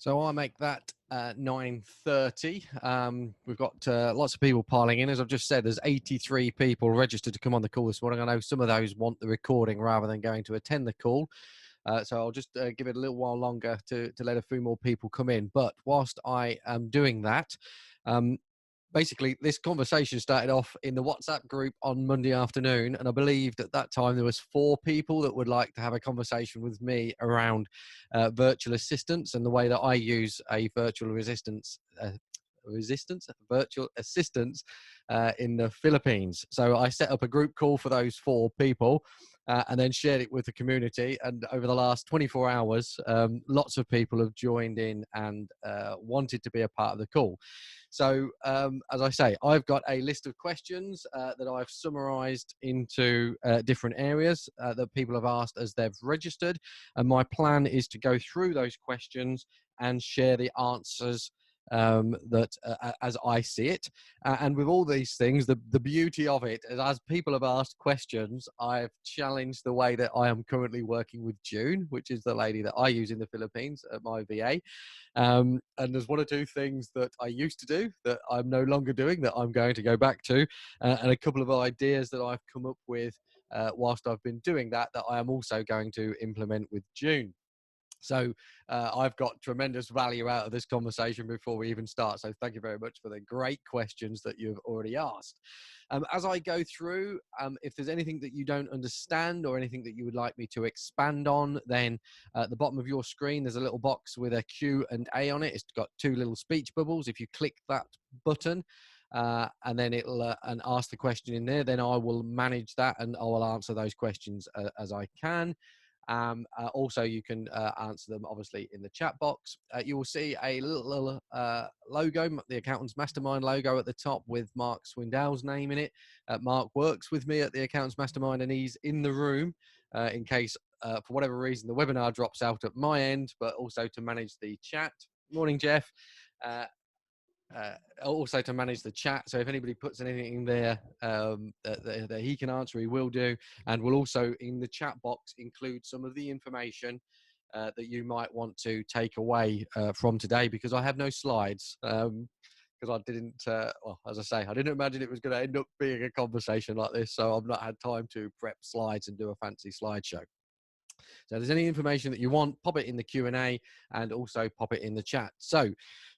So I make that 9:30. We've got lots of people piling in. As I've just said, there's 83 people registered to come on the call this morning. I know some of those want the recording rather than going to attend the call. So I'll just give it a little while longer to let a few more people come in. But whilst I am doing that, um, basically this conversation started off in the WhatsApp group on Monday afternoon, and I believed at that time there was 4 people that would like to have a conversation with me around virtual assistants and the way that I use a virtual virtual assistants in the Philippines. So I set up a group call for those 4 people and then shared it with the community. And over the last 24 hours, lots of people have joined in and wanted to be a part of the call. So, as I say, I've got a list of questions that I've summarized into different areas that people have asked as they've registered. And my plan is to go through those questions and share the answers as I see it. And with all these things, the beauty of it is, as people have asked questions, I've challenged the way that I am currently working with June, which is the lady that I use in the Philippines at my VA. And there's 1 or 2 things that I used to do that I'm no longer doing that I'm going to go back to, and a couple of ideas that I've come up with whilst I've been doing that I am also going to implement with June. So I've got tremendous value out of this conversation before we even start. So thank you very much for the great questions that you've already asked. As I go through, if there's anything that you don't understand or anything that you would like me to expand on, then at the bottom of your screen, there's a little box with a Q&A on it. It's got 2 little speech bubbles. If you click that button, and then it'll and ask the question in there, then I will manage that and I will answer those questions as I can. Also, you can answer them obviously in the chat box. You will see a little logo, the Accountants Mastermind logo at the top with Mark Swindell's name in it. Mark works with me at the Accountants Mastermind and he's in the room in case for whatever reason the webinar drops out at my end, but also to manage the chat. Morning, Jeff. Also to manage the chat, so if anybody puts anything in there that he can answer, he will do, and we'll also in the chat box include some of the information that you might want to take away from today, because I have no slides, because I didn't well, as I say, I didn't imagine it was going to end up being a conversation like this, so I've not had time to prep slides and do a fancy slideshow. So if there's any information that you want, pop it in the Q&A and also pop it in the chat. So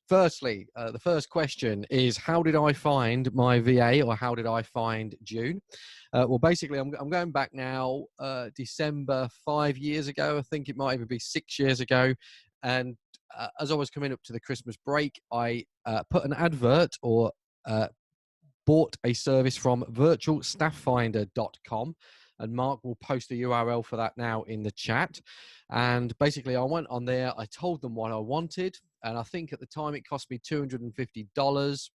firstly, the first question is, how did I find my VA, or how did I find June? Well, basically, I'm going back now, December 5 years ago. I think it might even be 6 years ago. And as I was coming up to the Christmas break, I put an advert or bought a service from virtualstafffinder.com. And Mark will post the URL for that now in the chat. And basically, I went on there, I told them what I wanted, and I think at the time it cost me $250.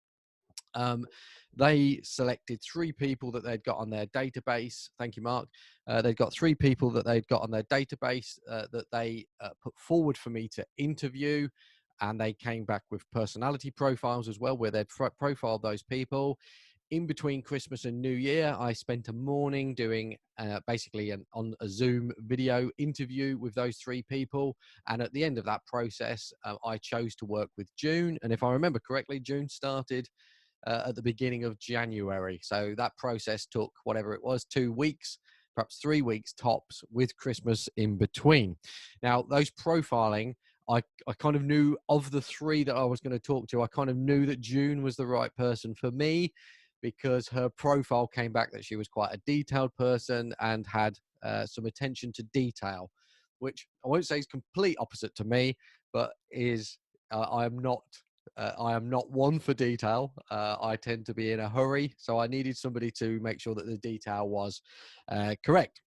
They selected 3 people that they'd got on their database. Thank you, Mark. They'd got 3 people that they'd got on their database that they put forward for me to interview. And they came back with personality profiles as well, where they'd profiled those people. In between Christmas and New Year, I spent a morning doing basically on a Zoom video interview with those 3 people. And at the end of that process, I chose to work with June. And if I remember correctly, June started at the beginning of January. So that process took whatever it was, 2 weeks, perhaps 3 weeks tops, with Christmas in between. Now, those profiling, I kind of knew of the 3 that I was going to talk to, I kind of knew that June was the right person for me, because her profile came back that she was quite a detailed person and had some attention to detail, which I won't say is complete opposite to me, but is I am not one for detail. I tend to be in a hurry, so I needed somebody to make sure that the detail was correct.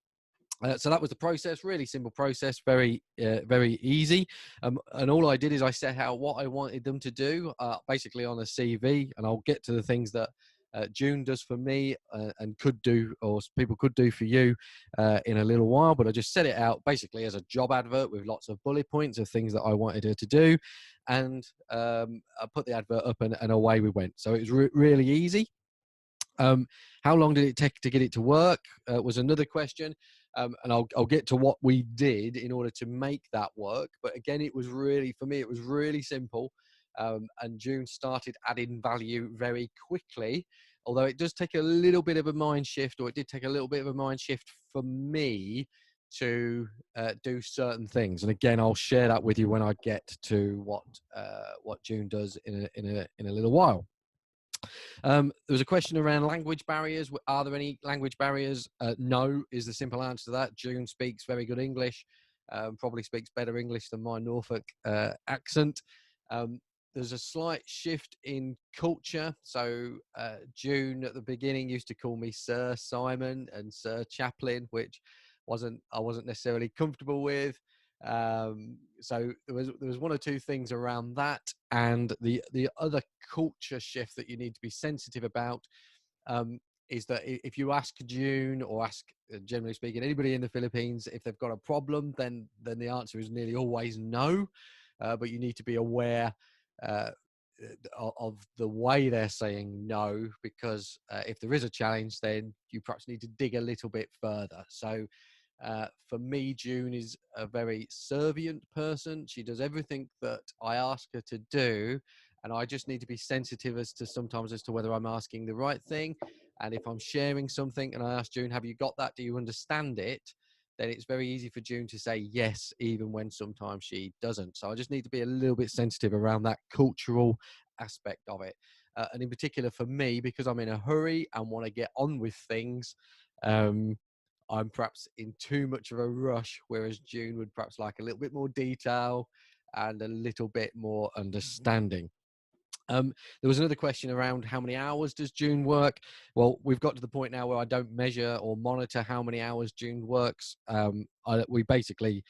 So that was the process, really simple process, very easy. And all I did is I set out what I wanted them to do, basically on a CV, and I'll get to the things that June does for me and could do, or people could do for you in a little while. But I just set it out basically as a job advert with lots of bullet points of things that I wanted her to do. And I put the advert up and away we went. So it was really easy. How long did it take to get it to work was another question. And I'll get to what we did in order to make that work. But again, it was really, for me, it was really simple. And June started adding value very quickly, although it does take a little bit of a mind shift, or it did take a little bit of a mind shift for me to do certain things. And again, I'll share that with you when I get to what June does in a little while. There was a question around language barriers. Are there any language barriers? No, is the simple answer to that. June speaks very good English, probably speaks better English than my Norfolk accent. There's a slight shift in culture. So June at the beginning used to call me Sir Simon and Sir Chaplin, which I wasn't necessarily comfortable with. So there was one or two things around that, and the other culture shift that you need to be sensitive about is that if you ask June, or ask, generally speaking, anybody in the Philippines if they've got a problem, then the answer is nearly always no. But you need to be aware of the way they're saying no, because if there is a challenge, then you perhaps need to dig a little bit further. So for me, June is a very servient person. She does everything that I ask her to do, and I just need to be sensitive as to whether I'm asking the right thing. And if I'm sharing something and I ask June, have you got that? Do you understand it? Then it's very easy for June to say yes, even when sometimes she doesn't. So I just need to be a little bit sensitive around that cultural aspect of it. And in particular for me, because I'm in a hurry and want to get on with things, I'm perhaps in too much of a rush, whereas June would perhaps like a little bit more detail and a little bit more understanding. There was another question around how many hours does June work? Well, we've got to the point now where I don't measure or monitor how many hours June works. We basically,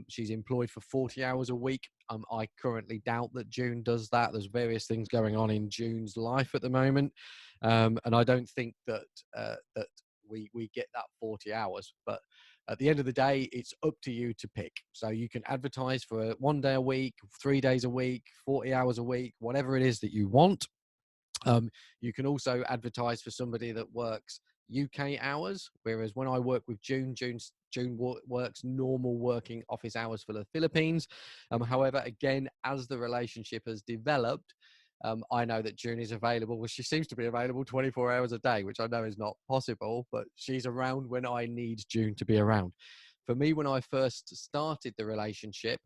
she's employed for 40 hours a week. I currently doubt that June does that. There's various things going on in June's life at the moment. And I don't think that we get that 40 hours. But at the end of the day, it's up to you to pick. So you can advertise for 1 day a week, 3 days a week, 40 hours a week, whatever it is that you want. You can also advertise for somebody that works UK hours, whereas when I work with June works normal working office hours for the Philippines. However, again, as the relationship has developed, I know that June is available. Well, she seems to be available 24 hours a day, which I know is not possible, but she's around when I need June to be around. For me, when I first started the relationship,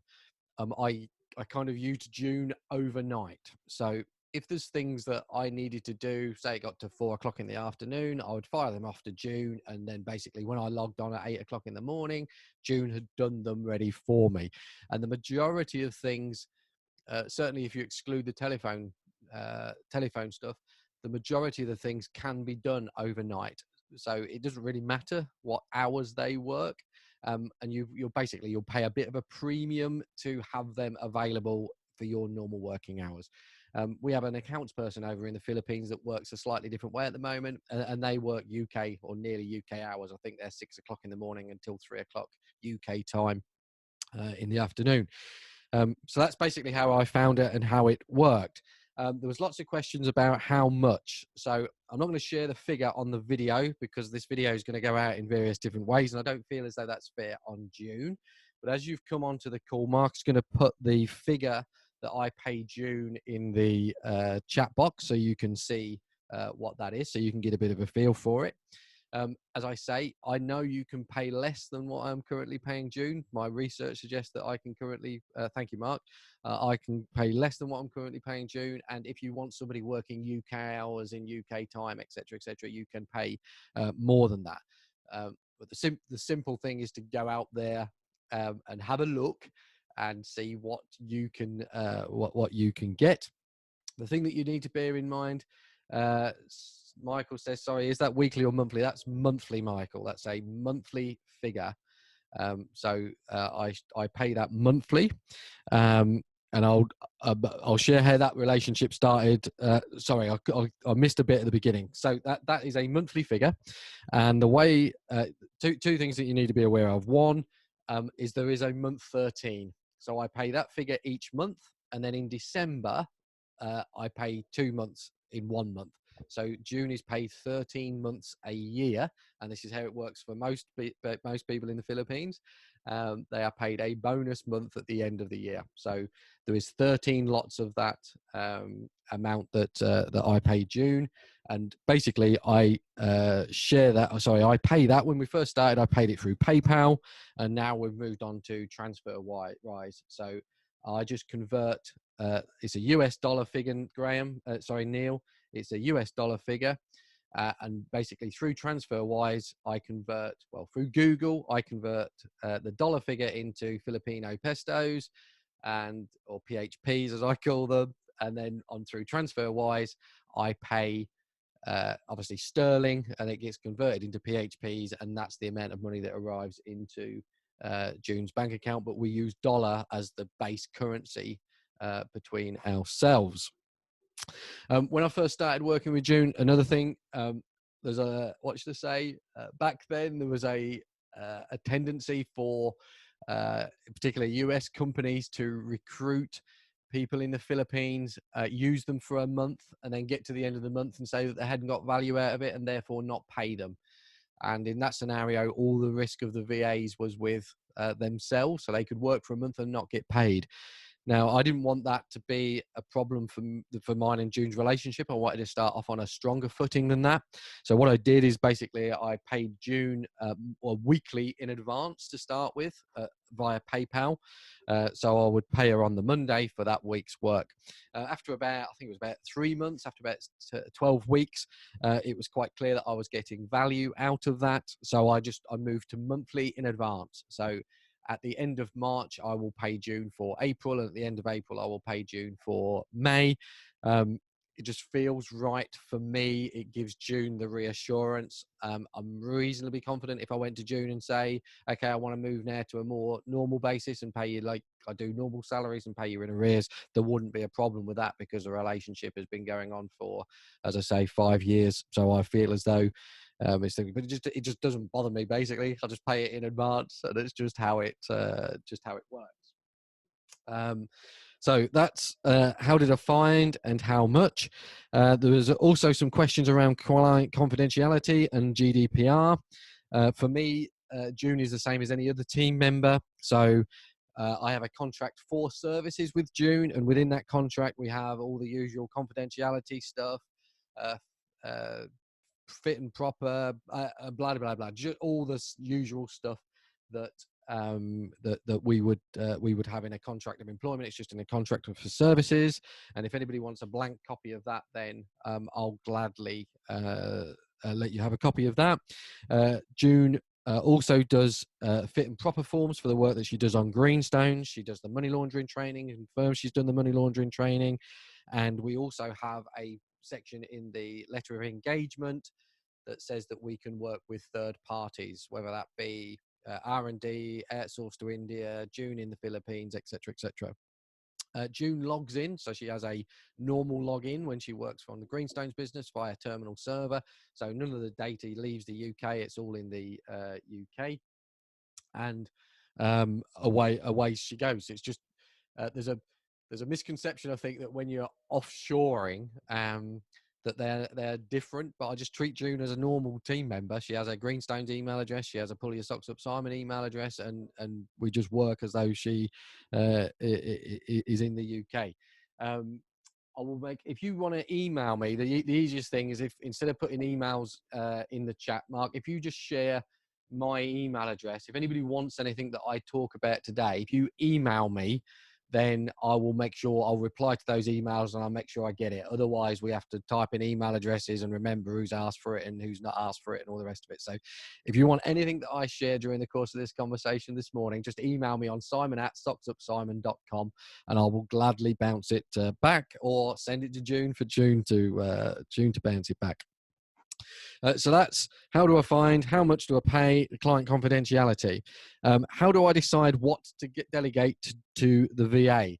I kind of used June overnight. So if there's things that I needed to do, say it got to 4 o'clock in the afternoon, I would fire them off to June. And then basically when I logged on at 8 o'clock in the morning, June had done them ready for me. And the majority of things, certainly if you exclude the telephone stuff, the majority of the things can be done overnight. So it doesn't really matter what hours they work. And you'll pay a bit of a premium to have them available for your normal working hours. We have an accounts person over in the Philippines that works a slightly different way at the moment, and they work UK or nearly UK hours. I think they're 6 o'clock in the morning until 3 o'clock UK time in the afternoon. So that's basically how I found it and how it worked. There was lots of questions about how much. So I'm not going to share the figure on the video because this video is going to go out in various different ways, and I don't feel as though that's fair on June. But as you've come onto the call, Mark's going to put the figure that I pay June in the chat box so you can see what that is, so you can get a bit of a feel for it. As I say, I know you can pay less than what I'm currently paying June. My research suggests that I can currently, thank you, Mark, I can pay less than what I'm currently paying June. And if you want somebody working UK hours in UK time, etc., you can pay more than that. But the simple thing is to go out there and have a look and see what you can what you can get. The thing that you need to bear in mind, Michael says, sorry, is that weekly or monthly? That's monthly, Michael. That's a monthly figure. So I pay that monthly. And I'll share how that relationship started. Sorry, I missed a bit at the beginning. So that is a monthly figure. And the way, two things that you need to be aware of. One is there is a month 13. So I pay that figure each month. And then in December, I pay 2 months in 1 month. So June is paid 13 months a year, and this is how it works for most people in the Philippines. They are paid a bonus month at the end of the year. So there is 13 lots of that amount that I pay June, and basically I share that. Sorry, I pay that. When we first started, I paid it through PayPal, and now we've moved on to TransferWise. So I just convert. It's a US dollar figure, Graham. Sorry, Neil. It's a US dollar figure. And basically through TransferWise, I convert, well, through Google, I convert the dollar figure into Filipino pesos or PHPs as I call them. And then on through TransferWise, I pay obviously sterling, and it gets converted into PHPs, and that's the amount of money that arrives into June's bank account. But we use dollar as the base currency between ourselves. When I first started working with June, another thing, there's a, what should I say? Back then, there was a tendency for particularly US companies to recruit people in the Philippines, use them for a month, and then get to the end of the month and say that they hadn't got value out of it and therefore not pay them. And in that scenario, all the risk of the VAs was with themselves, so they could work for a month and not get paid. Now, I didn't want that to be a problem for mine and June's relationship. I wanted to start off on a stronger footing than that. So what I did is basically I paid June weekly in advance to start with via PayPal. So I would pay her on the Monday for that week's work. After about, I think it was about 3 months, after about 12 weeks, it was quite clear that I was getting value out of that. So I moved to monthly in advance. So at the end of March, I will pay June for April, and at the end of April, I will pay June for May. It just feels right for me. It gives June the reassurance. I'm reasonably confident if I went to June and say, okay, I want to move now to a more normal basis and pay you like I do normal salaries and pay you in arrears, there wouldn't be a problem with that because the relationship has been going on for, as I say, 5 years. So I feel as though but it just doesn't bother me. Basically, I just pay it in advance, and it's just how it works. So that's how did I find and how much. There was also some questions around client confidentiality and GDPR. For me, June is the same as any other team member. So I have a contract for services with June, and within that contract, we have all the usual confidentiality stuff. Fit and proper, blah blah blah, just all this usual stuff that that we would have in a contract of employment. It's just in a contract for services, and if anybody wants a blank copy of that, then I'll gladly let you have a copy of that. June also does fit and proper forms for the work that she does on Greenstone. She does the money laundering training, and confirms she's done the money laundering training. And we also have a section in the letter of engagement that says that we can work with third parties, whether that be R&D, outsourced to India, June in the Philippines, etc., etc. June logs in, so she has a normal login when she works from the Greenstones business via terminal server. So none of the data leaves the UK; it's all in the UK, and away she goes. It's just there's a misconception, I think, that when you're offshoring, that they're different, but I just treat June as a normal team member. She has a Greenstones email address, she has a Pull Your Socks Up Simon email address, and we just work as though she is in the UK. I will make, if you want to email me, the easiest thing is if instead of putting emails in the chat, Mark, if you just share my email address, if anybody wants anything that I talk about today, if you email me, then I will make sure I'll reply to those emails and I'll make sure I get it. Otherwise, we have to type in email addresses and remember who's asked for it and who's not asked for it and all the rest of it. So if you want anything that I share during the course of this conversation this morning, just email me on simon@socksupsimon.com and I will gladly bounce it back, or send it to June for June to bounce it back. So that's how do I find, how much do I pay, the client confidentiality. How do I decide what to delegate to the VA?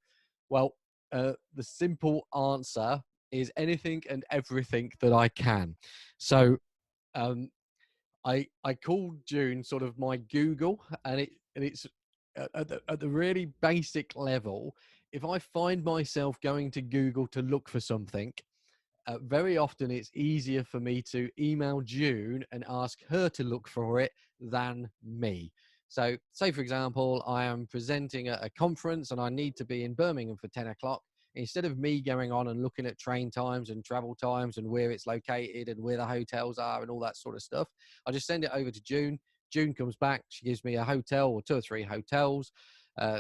Well, the simple answer is anything and everything that I can. So I called June sort of my Google, and it's at the really basic level. If I find myself going to Google to look for something, very often it's easier for me to email June and ask her to look for it than me. So say, for example, I am presenting at a conference and I need to be in Birmingham for 10 o'clock. Instead of me going on and looking at train times and travel times and where it's located and where the hotels are and all that sort of stuff, I just send it over to June. June comes back, she gives me a hotel or 2 or 3 hotels,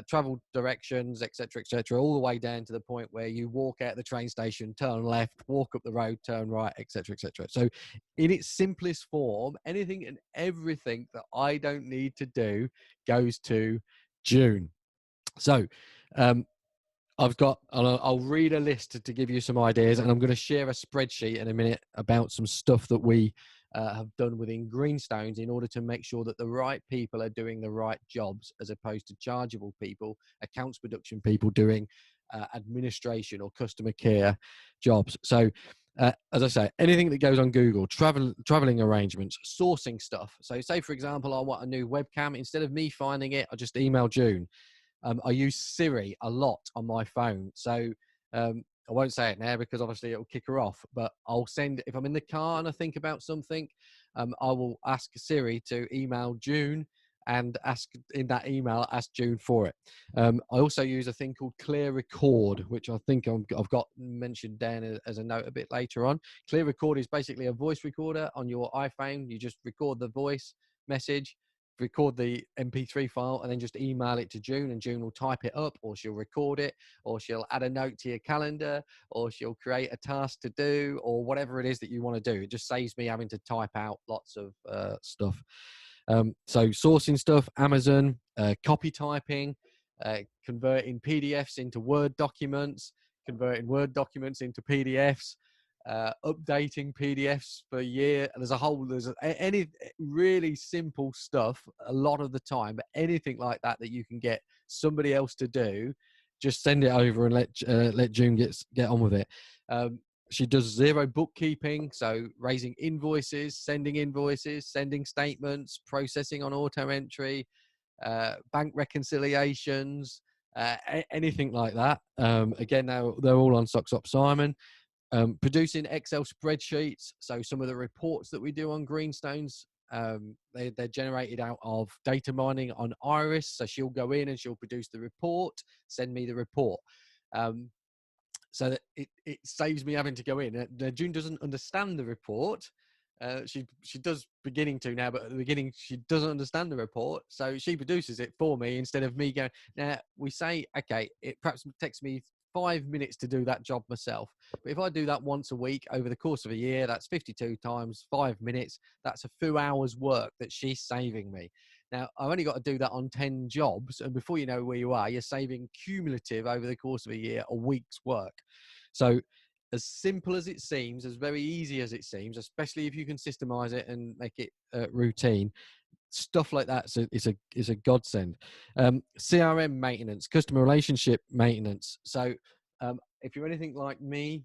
travel directions, etc., etc., all the way down to the point where you walk out the train station, turn left, walk up the road, turn right, etc., etc. So, in its simplest form, anything and everything that I don't need to do goes to June. So, I'll read a list to give you some ideas, and I'm going to share a spreadsheet in a minute about some stuff that we have done within Greenstones in order to make sure that the right people are doing the right jobs, as opposed to chargeable people, accounts production people doing administration or customer care jobs. So, as I say, anything that goes on Google, traveling arrangements, sourcing stuff. So say, for example, I want a new webcam. Instead of me finding it, I just email June. I use Siri a lot on my phone. So I won't say it now because obviously it'll kick her off, but I'll send, if I'm in the car and I think about something, I will ask Siri to email June and ask in that email, ask June for it. I also use a thing called Clear Record, which I think I've got mentioned down as a note a bit later on. Clear Record is basically a voice recorder on your iPhone. You just record the voice message, record the MP3 file, and then just email it to June, and June will type it up, or she'll record it, or she'll add a note to your calendar, or she'll create a task to do, or whatever it is that you want to do. It just saves me having to type out lots of stuff. So sourcing stuff, Amazon, copy typing, converting PDFs into Word documents, converting Word documents into PDFs, updating PDFs for a year. There's any really simple stuff a lot of the time, but anything like that that you can get somebody else to do, just send it over and let June get on with it. She does zero bookkeeping, so raising invoices, sending statements, processing on auto entry, bank reconciliations, anything like that. Again, now they're all on Socks Up Simon. Producing Excel spreadsheets. So some of the reports that we do on Greenstones, they're generated out of data mining on Iris. So she'll go in and she'll produce the report, send me the report. So that it saves me having to go in. June doesn't understand the report. She does beginning to now, but at the beginning she doesn't understand the report, so she produces it for me instead of me going. Now we say, okay, it perhaps takes me 5 minutes to do that job myself, but if I do that once a week over the course of a year, that's 52 times 5 minutes. That's a few hours work that she's saving me. Now, I've only got to do that on 10 jobs, and before you know where you are, you're saving cumulative over the course of a year, a week's work. So as simple as it seems, as very easy as it seems, especially if you can systemize it and make it routine, stuff like that is a godsend. CRM maintenance, customer relationship maintenance. So if you're anything like me,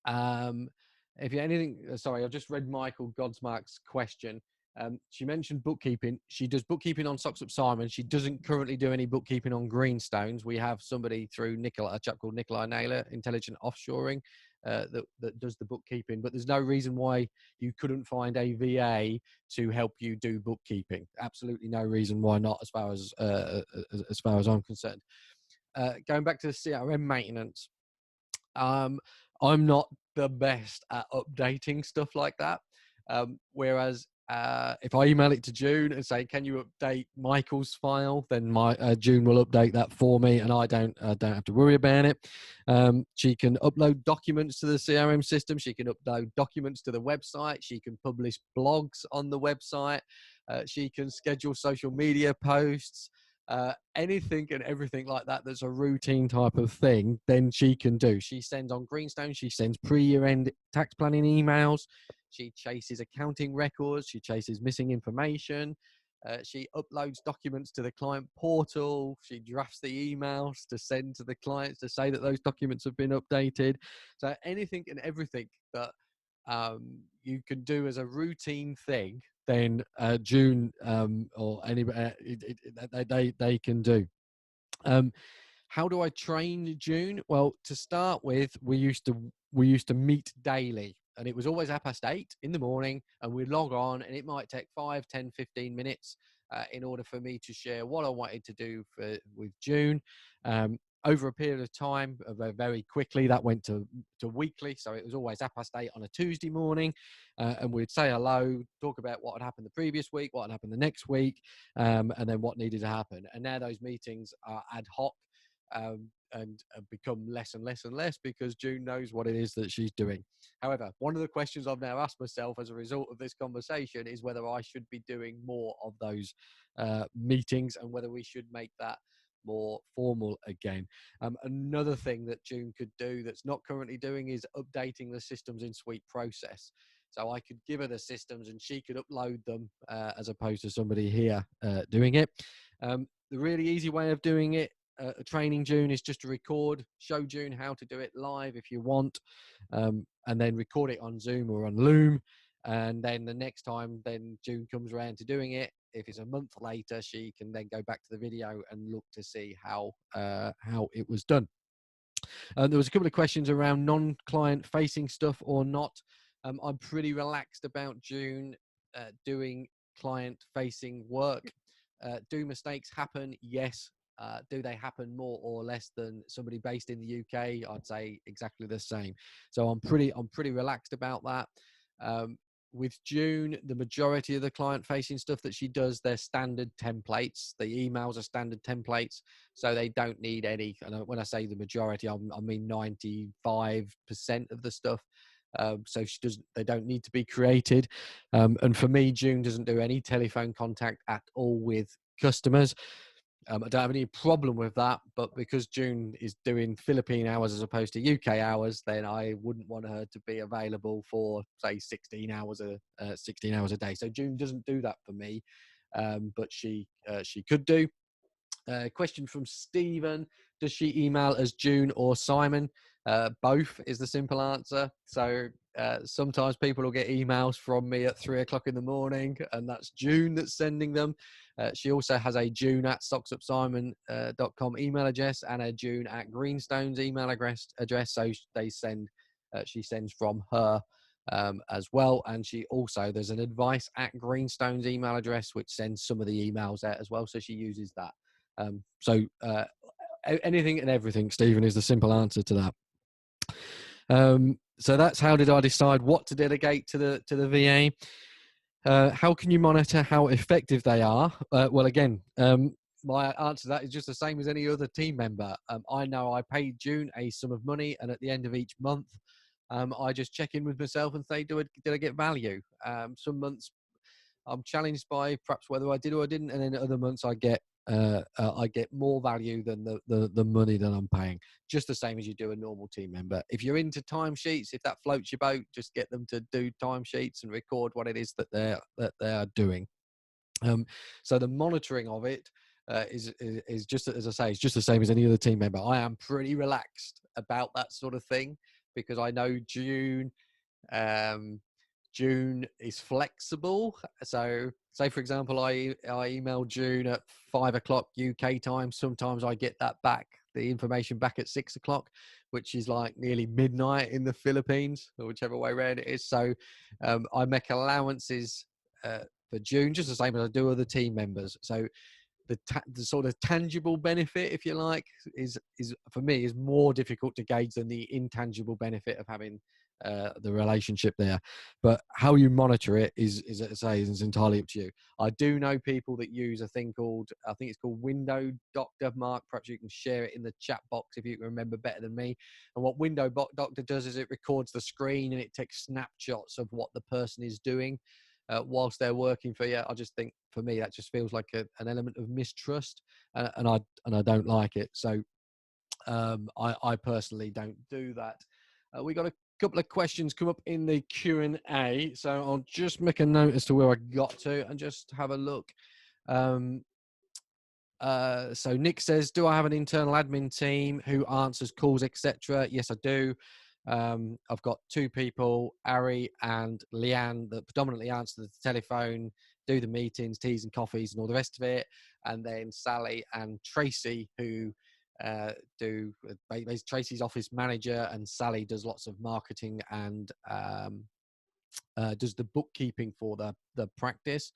if you're anything, sorry, I've just read Michael Godsmark's question. She mentioned bookkeeping. She does bookkeeping on Socks Up Simon. She doesn't currently do any bookkeeping on Greenstones. We have somebody through a chap called Nikolai Naylor, Intelligent Offshoring, that does the bookkeeping. But there's no reason why you couldn't find a VA to help you do bookkeeping. Absolutely no reason why not, as far as I'm concerned. Going back to the CRM maintenance, I'm not the best at updating stuff like that. Whereas if I email it to June and say, "Can you update Michael's file?" then June will update that for me, and I don't have to worry about it. She can upload documents to the CRM system. She can upload documents to the website. She can publish blogs on the website. She can schedule social media posts. Anything and everything like that that's a routine type of thing, then she can do. She sends on Greenstone, she sends pre-year-end tax planning emails, she chases accounting records, she chases missing information, she uploads documents to the client portal, she drafts the emails to send to the clients to say that those documents have been updated. So anything and everything that you can do as a routine thing, then June or anybody they can do. How do I train June? Well, to start with, we used to we used to meet daily, and it was always 8:30 in the morning, and we'd log on, and it might take 5, 10, 15 minutes in order for me to share what I wanted to do with June. Over a period of time, very quickly, that went to weekly. So it was always 8:30 on a Tuesday morning, and we'd say hello, talk about what had happened the previous week, what had happened the next week, and then what needed to happen. And now those meetings are ad hoc, and become less and less and less because June knows what it is that she's doing. However, one of the questions I've now asked myself as a result of this conversation is whether I should be doing more of those meetings, and whether we should make that more formal again. Another thing that June could do that's not currently doing is updating the systems in Suite Process. So I could give her the systems and she could upload them as opposed to somebody here doing it. The really easy way of doing it, training June, is just to record, show June how to do it live if you want, and then record it on Zoom or on Loom. And then the next time then June comes around to doing it, if it's a month later, she can then go back to the video and look to see how it was done. There was a couple of questions around non-client facing stuff or not. I'm pretty relaxed about June doing client facing work. Do mistakes happen? Yes. Do they happen more or less than somebody based in the UK? I'd say exactly the same. So I'm pretty relaxed about that. With June, the majority of the client-facing stuff that she does, they're standard templates. The emails are standard templates, so they don't need any. And when I say the majority, I mean 95% of the stuff. So they don't need to be created. And for me, June doesn't do any telephone contact at all with customers. I don't have any problem with that, but because June is doing Philippine hours as opposed to UK hours, then I wouldn't want her to be available for, say, 16 hours a day. So June doesn't do that for me, but she could do. Question from Stephen: does she email as June or Simon? Both is the simple answer. So sometimes people will get emails from me at 3 o'clock in the morning, and that's June that's sending them. She also has a june@stocksupsimon.com email address and a june@greenstones email address. So she sends from her as well. And there's an advice@greenstones email address, which sends some of the emails out as well. So she uses that. Anything and everything, Stephen, is the simple answer to that. So that's how did I decide what to delegate to the VA. How can you monitor how effective they are? Well, again, my answer to that is just the same as any other team member. I know I paid June a sum of money, and at the end of each month, I just check in with myself and say, did I get value? Some months I'm challenged by perhaps whether I did or I didn't, and then other months I get more value than the money that I'm paying. Just the same as you do a normal team member. If you're into timesheets, if that floats your boat, just get them to do timesheets and record what it is that they are doing. So the monitoring of it is just, as I say, it's just the same as any other team member. I am pretty relaxed about that sort of thing because I know June is flexible. So say, for example, I email June at 5 o'clock UK time. Sometimes I get the information back at 6 o'clock, which is like nearly midnight in the Philippines, or whichever way around it is. So I make allowances for June, just the same as I do other team members. So the sort of tangible benefit, if you like, is for me is more difficult to gauge than the intangible benefit of having the relationship there. But how you monitor it is entirely up to you. I do know people that use a thing called, I think it's called Window Doctor. Mark, perhaps you can share it in the chat box if you can remember better than me. And what Window Doctor does is it records the screen and it takes snapshots of what the person is doing whilst they're working for you. I just think for me that just feels like an element of mistrust, and I don't like it. So I personally don't do that. We got a couple of questions come up in the Q&A, so I'll just make a note as to where I got to and just have a look. So Nick says, do I have an internal admin team who answers calls, etc.? Yes, I do. I've got two people, Ari and Leanne, that predominantly answer the telephone, do the meetings, teas and coffees and all the rest of it. And then Sally and Tracy, who do Tracy's office manager, and Sally does lots of marketing and does the bookkeeping for the practice.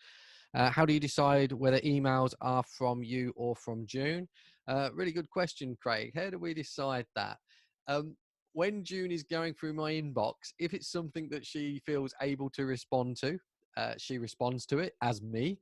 How do you decide whether emails are from you or from June? Really good question, Craig. How do we decide that? When June is going through my inbox, if it's something that she feels able to respond to, she responds to it as me.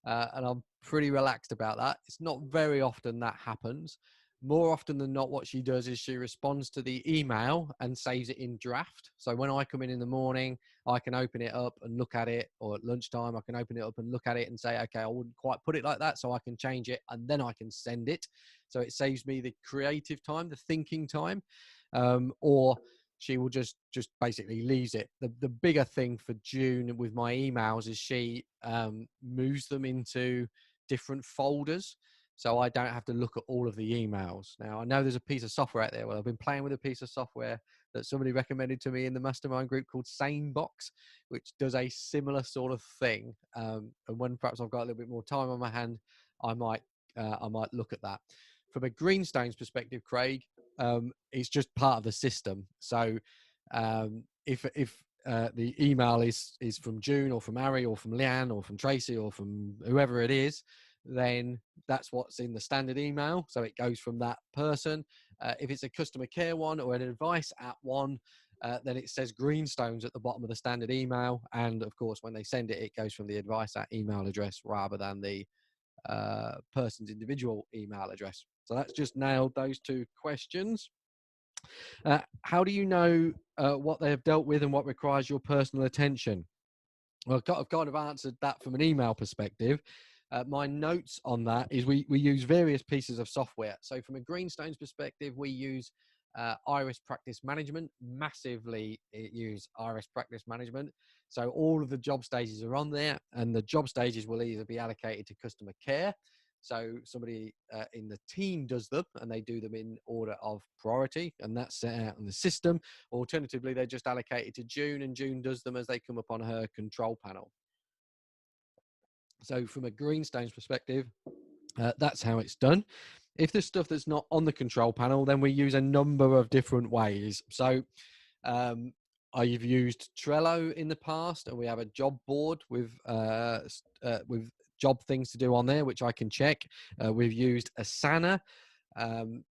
And I'm pretty relaxed about that. It's not very often that happens. More often than not, what she does is she responds to the email and saves it in draft. So when I come in the morning, I can open it up and look at it, or at lunchtime, I can open it up and look at it and say, okay, I wouldn't quite put it like that, so I can change it, and then I can send it. So it saves me the creative time, the thinking time. Or she will just basically leaves it. The bigger thing for June with my emails is she moves them into different folders, so I don't have to look at all of the emails. Now, I know there's a piece of software out there. Well, I've been playing with a piece of software that somebody recommended to me in the Mastermind group called SaneBox, which does a similar sort of thing. And when perhaps I've got a little bit more time on my hand, I might look at that. From a Greenstones perspective, Craig, it's just part of the system. So if the email is from June or from Ari or from Leanne or from Tracy or from whoever it is, then that's what's in the standard email. So it goes from that person. If it's a customer care one or an advice at one, then it says Greenstones at the bottom of the standard email. And of course, when they send it, it goes from the advice at email address rather than the person's individual email address. So that's just nailed those two questions. How do you know what they have dealt with and what requires your personal attention? Well, I've kind of answered that from an email perspective. My notes on that is we use various pieces of software. So from a Greenstones perspective, we use Iris Practice Management. Massively use Iris Practice Management. So all of the job stages are on there, and the job stages will either be allocated to customer care. So somebody in the team does them, and they do them in order of priority, and that's set out in the system. Alternatively, they're just allocated to June, and June does them as they come up on her control panel. So from a Greenstones perspective, that's how it's done. If there's stuff that's not on the control panel, then we use a number of different ways. So I've used Trello in the past, and we have a job board with job things to do on there, which I can check. We've used Asana,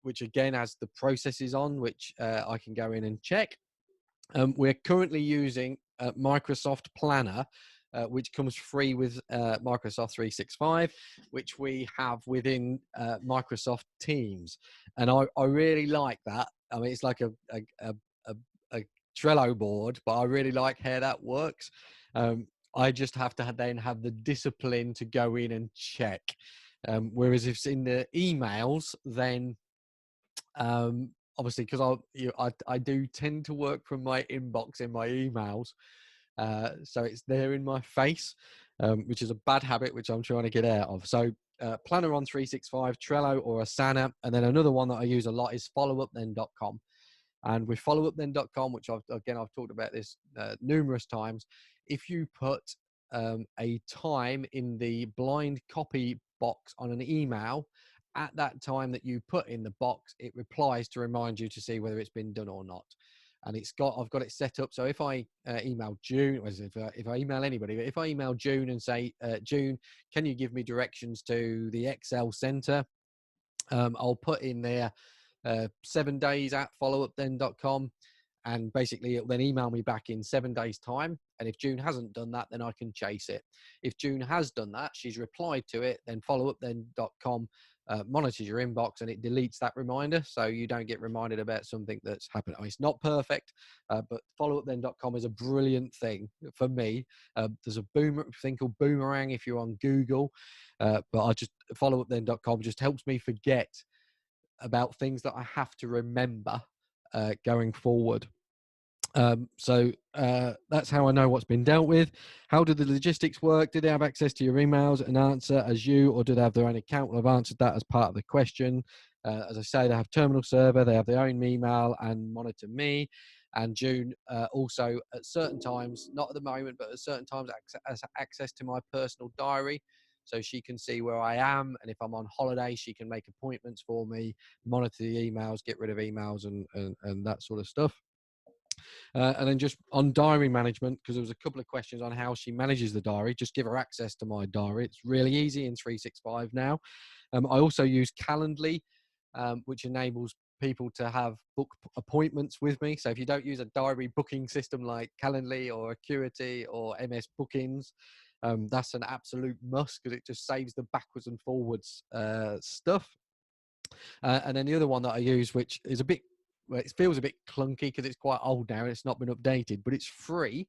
which again has the processes on, which I can go in and check. We're currently using Microsoft Planner, which comes free with Microsoft 365, which we have within Microsoft Teams. And I really like that. I mean, it's like a Trello board, but I really like how that works. I just have to then have the discipline to go in and check. Whereas if it's in the emails, then obviously, because I do tend to work from my inbox in my emails, so it's there in my face, which is a bad habit which I'm trying to get out of. So Planner on 365, Trello or Asana, and then another one that I use a lot is followupthen.com. And with followupthen.com, which I've talked about this numerous times, if you put a time in the blind copy box on an email, at that time that you put in the box, it replies to remind you to see whether it's been done or not. And I've got it set up. So if I email June, if I email anybody, but if I email June and say, June, can you give me directions to the Excel center? I'll put in there 7 days at followupthen.com, and basically it'll then email me back in 7 days time. And if June hasn't done that, then I can chase it. If June has done that, she's replied to it, then followupthen.com monitors your inbox and it deletes that reminder, so you don't get reminded about something that's happened. I mean, it's not perfect, but followupthen.com is a brilliant thing for me. There's a thing called Boomerang if you're on Google, but I just followupthen.com just helps me forget about things that I have to remember going forward. So that's how I know what's been dealt with. How do the logistics work? Do they have access to your emails and answer as you, or do they have their own account? Well, I've answered that as part of the question. As I say, they have terminal server, they have their own email and monitor me. And June also at certain times, not at the moment, but at certain times, access to my personal diary. so she can see where I am, and if I'm on holiday, she can make appointments for me, monitor the emails, get rid of emails, and that sort of stuff. And then just on diary management, because there was a couple of questions on how she manages the diary, just give her access to my diary. It's really easy in 365 now. I also use Calendly, which enables people to have book appointments with me. So if you don't use a diary booking system like Calendly or Acuity or MS Bookings, that's an absolute must, because it just saves the backwards and forwards stuff. And then the other one that I use, which is a bit, well, it feels a bit clunky because it's quite old now and it's not been updated, but it's free.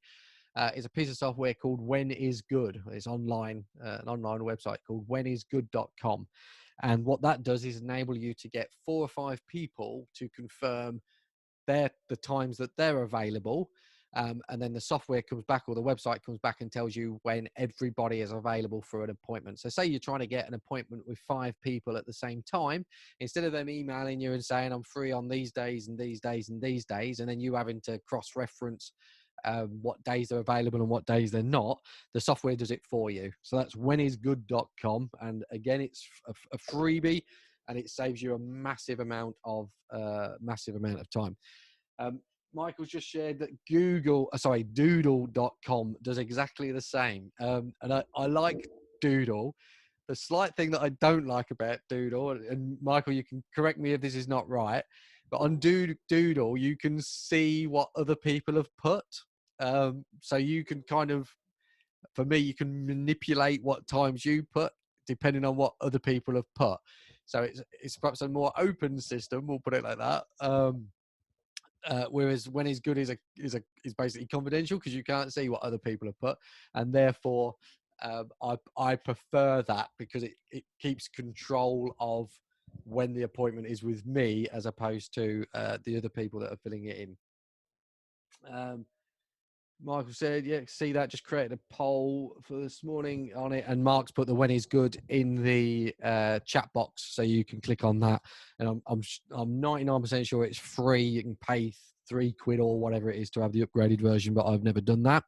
Is a piece of software called When Is Good. It's online, an online website called whenisgood.com. And what that does is enable you to get 4 or 5 people to confirm the times that they're available. And then the software comes back, or the website comes back and tells you when everybody is available for an appointment. So say you're trying to get an appointment with 5 people at the same time, instead of them emailing you and saying, I'm free on these days and these days and these days, and then you having to cross-reference what days they're available and what days they're not, the software does it for you. So that's whenisgood.com. And again, it's a freebie, and it saves you a massive amount of time. Michael's just shared that Doodle.com does exactly the same. And I like Doodle. The slight thing that I don't like about Doodle, and Michael, you can correct me if this is not right, but on Doodle, you can see what other people have put. So you can kind of, for me, you can manipulate what times you put depending on what other people have put. So it's perhaps a more open system, we'll put it like that. Whereas When Is Good is basically confidential, because you can't see what other people have put, and therefore I prefer that, because it keeps control of when the appointment is with me, as opposed to the other people that are filling it in. Michael said, yeah, see that, just created a poll for this morning on it, and Mark's put the When Is Good in the chat box, so you can click on that. And I'm 99% sure it's free. You can pay £3 or whatever it is to have the upgraded version, but I've never done that.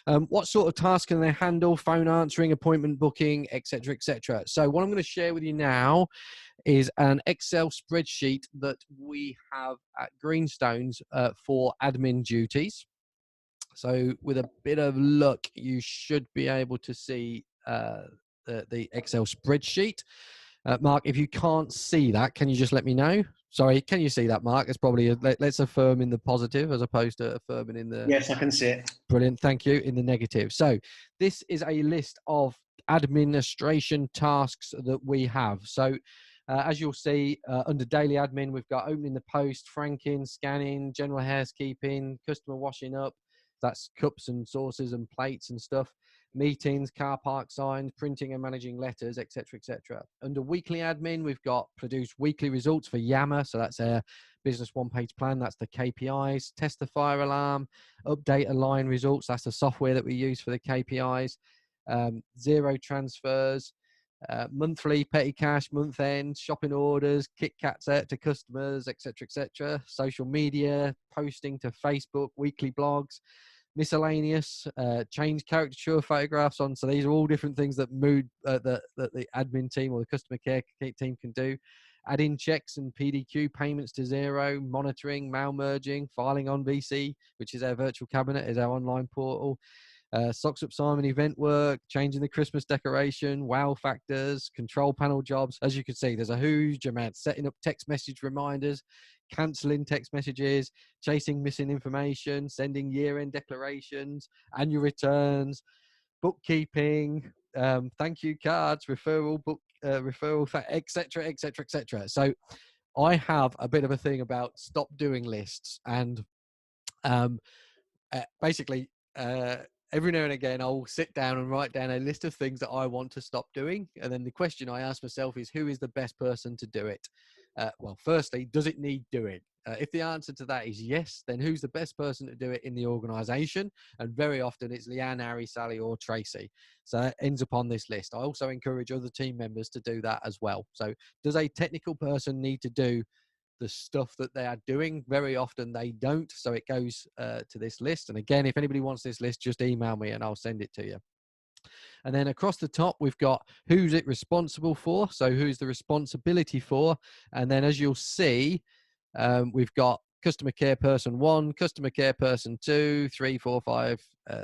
What sort of tasks can they handle? Phone answering, appointment booking, etc., etc. So what I'm going to share with you now is an Excel spreadsheet that we have at Greenstones for admin duties. So with a bit of luck, you should be able to see the Excel spreadsheet. Mark, if you can't see that, can you just let me know? Sorry, can you see that, Mark? It's probably let's affirm in the positive as opposed to affirming in the... Yes, I can see it. Brilliant, thank you. In the negative. So this is a list of administration tasks that we have. So as you'll see, under daily admin, we've got opening the post, franking, scanning, general housekeeping, customer washing up. That's cups and saucers and plates and stuff. Meetings, car park signs, printing and managing letters, etc., etc. Under weekly admin, we've got produce weekly results for Yammer. So that's a business one-page plan. That's the KPIs. Test the fire alarm. Update align results. That's the software that we use for the KPIs. Zero transfers. Monthly petty cash, month end, shopping orders, Kit Kats out to customers, etc., etc. Social media, posting to Facebook, weekly blogs, miscellaneous, change caricature photographs on. So these are all different things that that the admin team or the customer care team can do. Add in checks and PDQ payments to Xero, monitoring, mail merging, filing on VC, which is our virtual cabinet, is our online portal. Socks Up Simon event work, changing the Christmas decoration, wow factors, control panel jobs. As you can see, there's a huge amount. Setting up text message reminders, cancelling text messages, chasing missing information, sending year-end declarations, annual returns, bookkeeping, thank you cards, referral book, etc., etc., etc. So I have a bit of a thing about stop doing lists, and basically every now and again I'll sit down and write down a list of things that I want to stop doing, and then the question I ask myself is, who is the best person to do it? Well, firstly, does it need doing? If the answer to that is yes, then who's the best person to do it in the organization? And very often it's Leanne, Harry, Sally, or Tracy. So that ends up on this list. I also encourage other team members to do that as well. So does a technical person need to do the stuff that they are doing? Very often they don't, so it goes to this list. And again, if anybody wants this list, just email me and I'll send it to you. And then across the top, we've got who's it responsible for. So who's the responsibility for? And then as you'll see, we've got customer care person 1, customer care person 2, 3, 4, 5,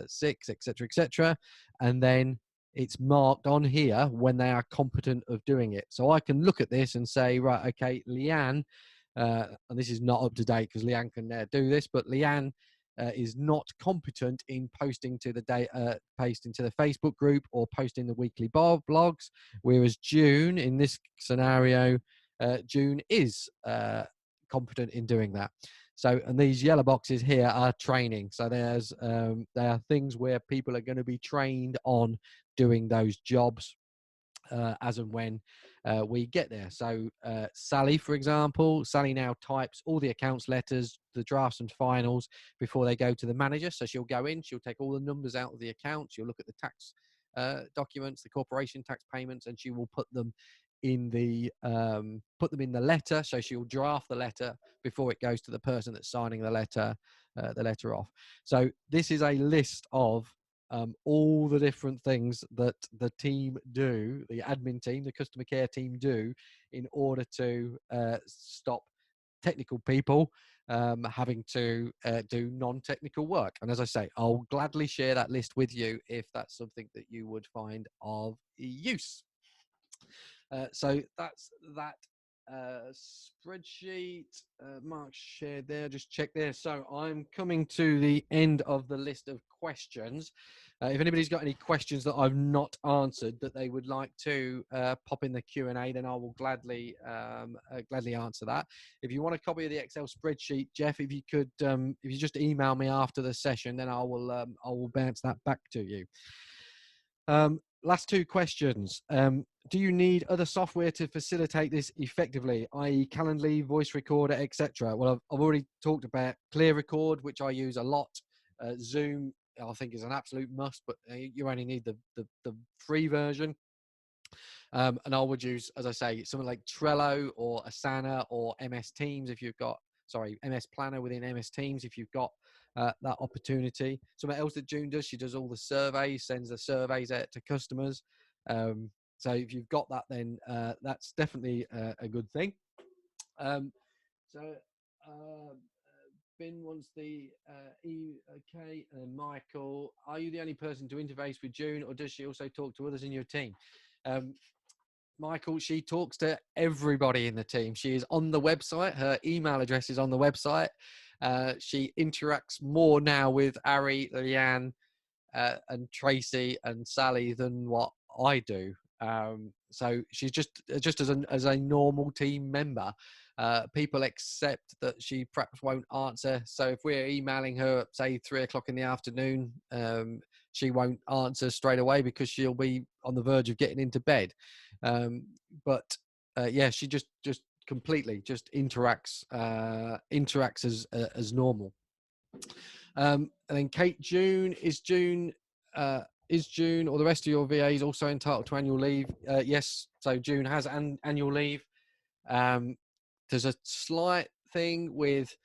6, etc., etc. And then it's marked on here when they are competent of doing it. So I can look at this and say, right, okay, Leanne, and this is not up to date because Leanne can do this, but Leanne is not competent in posting to the posting to the Facebook group or posting the weekly blogs, whereas June in this scenario, June is competent in doing that. So, and these yellow boxes here are training. So there are things where people are going to be trained on doing those jobs as and when we get there. So Sally, for example, Sally now types all the accounts letters, the drafts and finals before they go to the manager. So she'll go in, she'll take all the numbers out of the accounts, she'll look at the tax documents, the corporation tax payments, and she will put them in the letter. So she'll draft the letter before it goes to the person that's signing the letter off. So this is a list of all the different things that the team do, the admin team, the customer care team do in order to stop technical people having to do non-technical work. And as I say, I'll gladly share that list with you if that's something that you would find of use. So that's that spreadsheet. Mark shared there, just check there. So I'm coming to the end of the list of questions. If anybody's got any questions that I've not answered that they would like to pop in the Q&A, then I will gladly answer that. If you want a copy of the Excel spreadsheet, Jeff, if you could, if you just email me after the session, then I will bounce that back to you. Last 2 questions. Do you need other software to facilitate this effectively, i.e. Calendly, voice recorder, etc.? Well, I've already talked about Clear Record, which I use a lot. Zoom, I think, is an absolute must, but you only need the free version. And I would use, as I say, something like Trello or Asana or MS Teams if you've got, MS Planner within MS Teams if you've got that opportunity. Something else that June does, she does all the surveys, sends the surveys out to customers. So if you've got that, then that's definitely a good thing. Ben wants the okay, and Michael, are you the only person to interface with June, or does she also talk to others in your team? Michael, she talks to everybody in the team. She is on the website. Her email address is on the website. She interacts more now with Ari, Leanne, and Tracy and Sally than what I do. So she's just as a normal team member. People accept that she perhaps won't answer. So if we're emailing her at, say, 3 o'clock in the afternoon, she won't answer straight away because she'll be on the verge of getting into bed. But yeah, she just completely just interacts as normal. And then Kate, is June or the rest of your VAs also entitled to annual leave? Yes. So June has annual leave. There's a slight thing with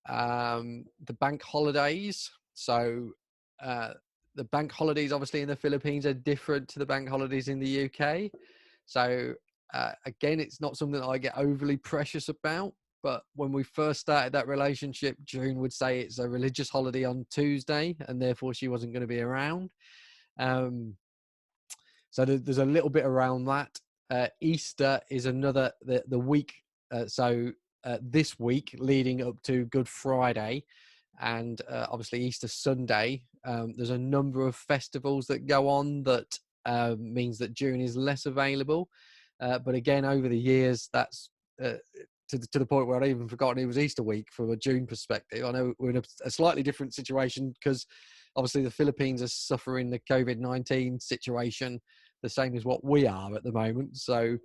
the bank holidays. So the bank holidays obviously in the Philippines are different to the bank holidays in the UK. So again, it's not something that I get overly precious about. But when we first started that relationship, June would say it's a religious holiday on Tuesday, and therefore she wasn't going to be around. So there's a little bit around that. Easter is another, the week. This week leading up to Good Friday and obviously Easter Sunday, there's a number of festivals that go on that means that June is less available. But again, over the years, that's to the point where I'd even forgotten it was Easter week from a June perspective. I know we're in a slightly different situation because obviously the Philippines are suffering the COVID-19 situation the same as what we are at the moment. So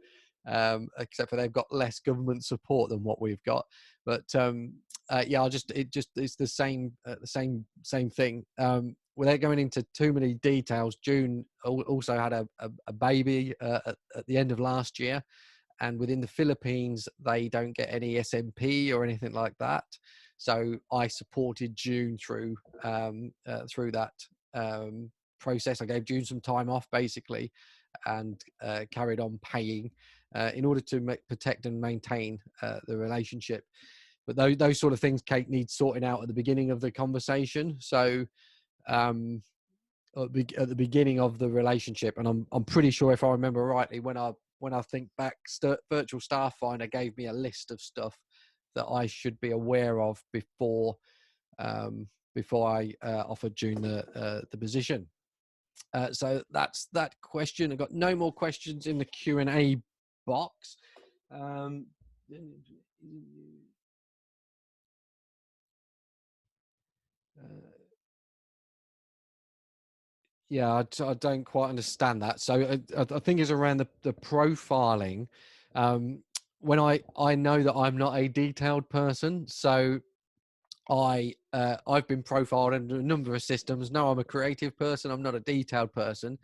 except for they've got less government support than what we've got. But yeah, it's the same thing. Without going into too many details, June also had a baby at the end of last year. And within the Philippines, they don't get any SMP or anything like that. So I supported June through that process. I gave June some time off basically, and carried on paying in order to protect and maintain the relationship. But those sort of things, Kate, need sorting out at the beginning of the conversation. So at the beginning of the relationship, and I'm pretty sure, if I remember rightly, when I think back, Virtual Staff Finder gave me a list of stuff that I should be aware of before I offered June the position. So that's that question. I've got no more questions in the Q&A box. Yeah, I don't quite understand that. So I think it's around the profiling. When I know that I'm not a detailed person, so I've been profiled in a number of systems. No, I'm a creative person. I'm not a detailed person.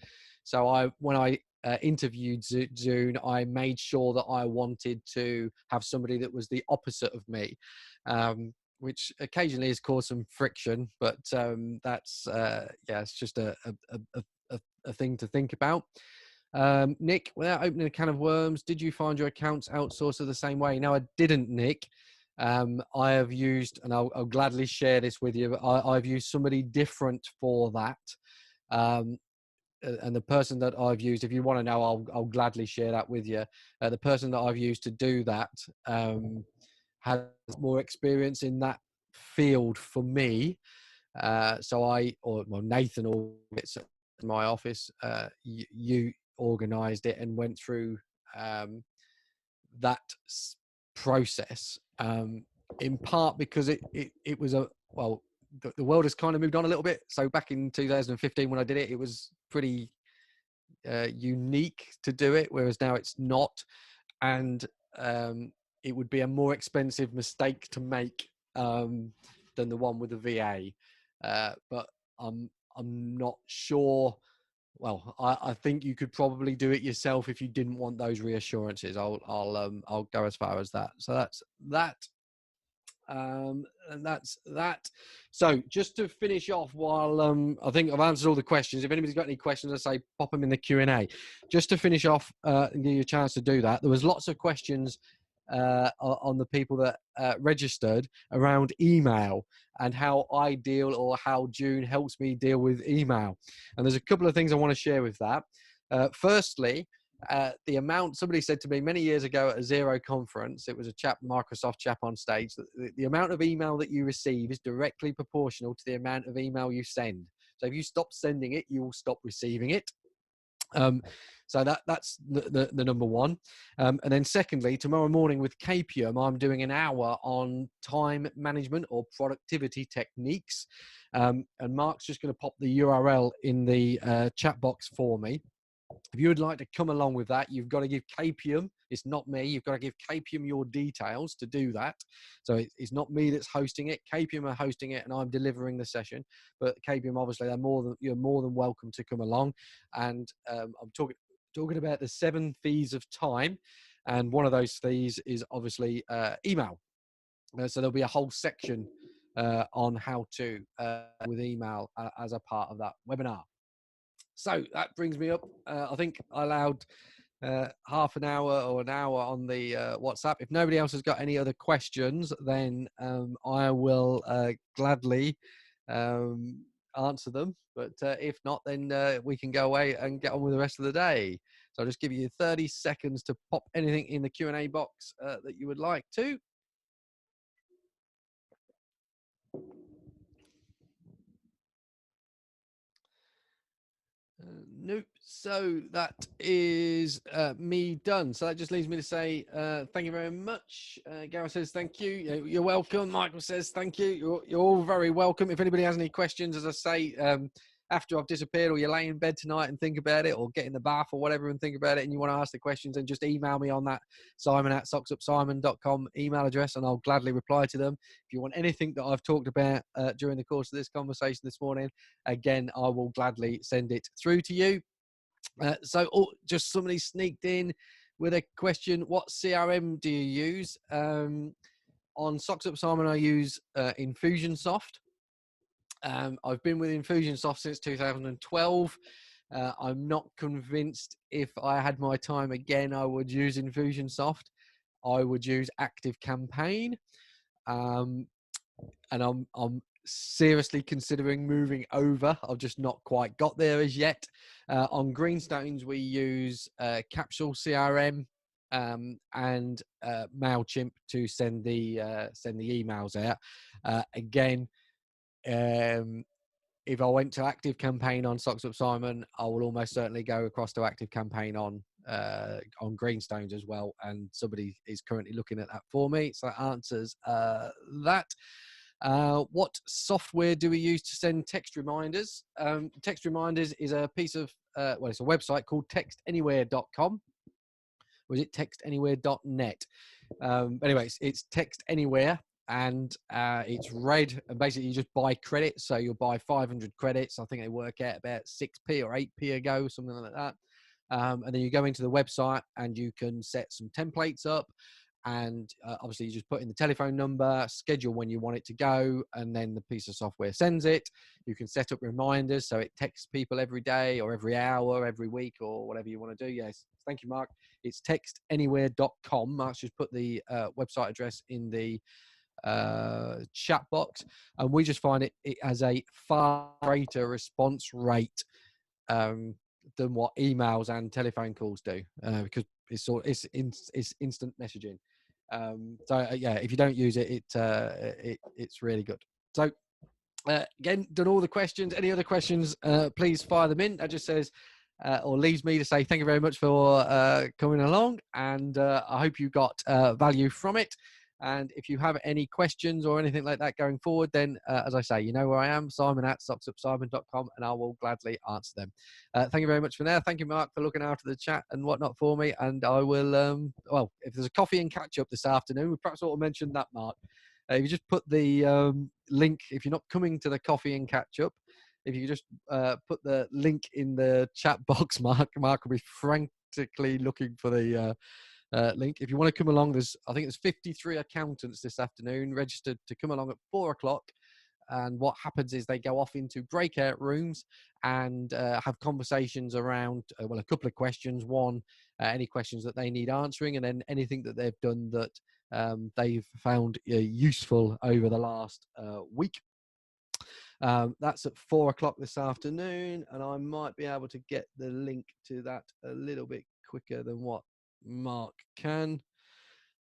So when I interviewed June, I made sure that I wanted to have somebody that was the opposite of me, which occasionally has caused some friction. But that's it's just a thing to think about. Nick, without opening a can of worms, did you find your accounts outsourced the same way? No, I didn't, Nick. I have used, and I'll gladly share this with you, but I've used somebody different for that. And the person that I've used, if you want to know, I'll gladly share that with you. The person that I've used to do that has more experience in that field for me. Nathan, or it's in my office, you organized it and went through that process, in part because it was the world has kind of moved on a little bit. So back in 2015 when I did it, it was pretty unique to do it, whereas now it's not. And it would be a more expensive mistake to make than the one with the VA. But I'm not sure. Well, I think you could probably do it yourself if you didn't want those reassurances. I'll go as far as that. So that's that. And that's that. So just to finish off, while I think I've answered all the questions, if anybody's got any questions, I say pop them in the Q&A. Just to finish off and give you a chance to do that, there was lots of questions on the people that registered around email and how I deal, or how June helps me deal with email. And there's a couple of things I want to share with that. Firstly, the amount, somebody said to me many years ago at a Zero conference, it was a Microsoft chap on stage, that the amount of email that you receive is directly proportional to the amount of email you send. So if you stop sending it, you will stop receiving it. So that's the number one. And then secondly, tomorrow morning with KPM, I'm doing an hour on time management or productivity techniques. And Mark's just going to pop the URL in the chat box for me. If you would like to come along with that, you've got to give KPM, it's not me, you've got to give KPM your details to do that. So it's not me that's hosting it. KPM are hosting it and I'm delivering the session. But KPM, obviously, you're more than welcome to come along. And I'm talking about the 7 fees of time. And one of those fees is obviously email. So there'll be a whole section on how to with email as a part of that webinar. So that brings me up. I think I allowed half an hour or an hour on the WhatsApp. If nobody else has got any other questions, then I will gladly answer them. But if not, then we can go away and get on with the rest of the day. So I'll just give you 30 seconds to pop anything in the Q&A box that you would like to. Nope. So that is me done. So that just leaves me to say thank you very much. Gareth says thank you. You're welcome. Michael says thank you. You're all very welcome. If anybody has any questions, as I say, after I've disappeared, or you lay in bed tonight and think about it, or get in the bath or whatever and think about it, and you want to ask the questions, then just email me on that simon@socksupsimon.com email address, and I'll gladly reply to them. If you want anything that I've talked about during the course of this conversation this morning, again, I will gladly send it through to you. Just somebody sneaked in with a question: what CRM do you use? On Socks Up Simon, I use Infusionsoft. I've been with Infusionsoft since 2012. I'm not convinced if I had my time again, I would use Infusionsoft. I would use Active Campaign. And I'm seriously considering moving over. I've just not quite got there as yet. On Greenstones, we use Capsule CRM and Mailchimp to send the emails out. Again, if I went to Active Campaign on Socks Up Simon, I will almost certainly go across to Active Campaign on Greenstones as well. And somebody is currently looking at that for me. So that answers that. What software do we use to send text reminders? Text reminders is a piece of, it's a website called textanywhere.com. Was it textanywhere.net? Anyway, it's Text Anywhere, and it's red. And basically, you just buy credits. So you'll buy 500 credits. I think they work out about 6p or 8p a go, something like that. And then you go into the website and you can set some templates up. And obviously, you just put in the telephone number, schedule when you want it to go, and then the piece of software sends it. You can set up reminders, so it texts people every day or every hour, every week, or whatever you want to do. Yes, thank you, Mark. It's textanywhere.com. Mark's just put the website address in the chat box, and we just find it has a far greater response rate than what emails and telephone calls do, because it's instant messaging. Yeah, if you don't use it, it's really good. So again, done all the questions. Any other questions, please fire them in. That just says or leaves me to say thank you very much for coming along, and I hope you got value from it. And if you have any questions or anything like that going forward, then as I say, you know where I am, simon@socksupsimon.com, and I will gladly answer them. Thank you very much for now. Thank you, Mark, for looking after the chat and whatnot for me. And I will, well, if there's a coffee and catch up this afternoon, we perhaps ought to mention that, Mark. If you just put the link, if you're not coming to the coffee and catch up, if you just put the link in the chat box, Mark will be frantically looking for the link. If you want to come along, I think there's 53 accountants this afternoon registered to come along at 4 o'clock. And what happens is they go off into breakout rooms and have conversations around, well, a couple of questions. One, any questions that they need answering, and then anything that they've done that they've found useful over the last week. That's at 4 o'clock this afternoon, and I might be able to get the link to that a little bit quicker than what Mark can.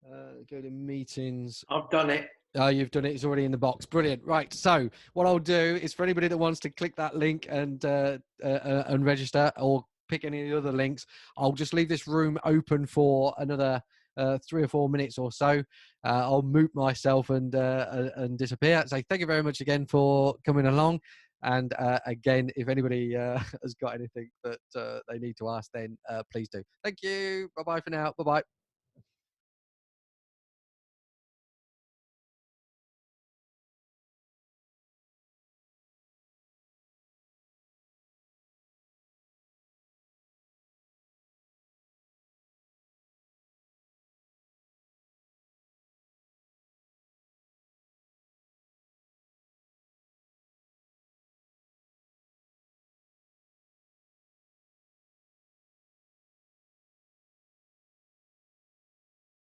Go to meetings. I've done it. Oh, you've done it. It's already in the box. Brilliant. Right. So what I'll do is for anybody that wants to click that link and register or pick any of the other links, I'll just leave this room open for another 3 or 4 minutes or so. I'll mute myself and disappear. So thank you very much again for coming along. And again, if anybody has got anything that they need to ask, then please do. Thank you. Bye-bye for now. Bye-bye.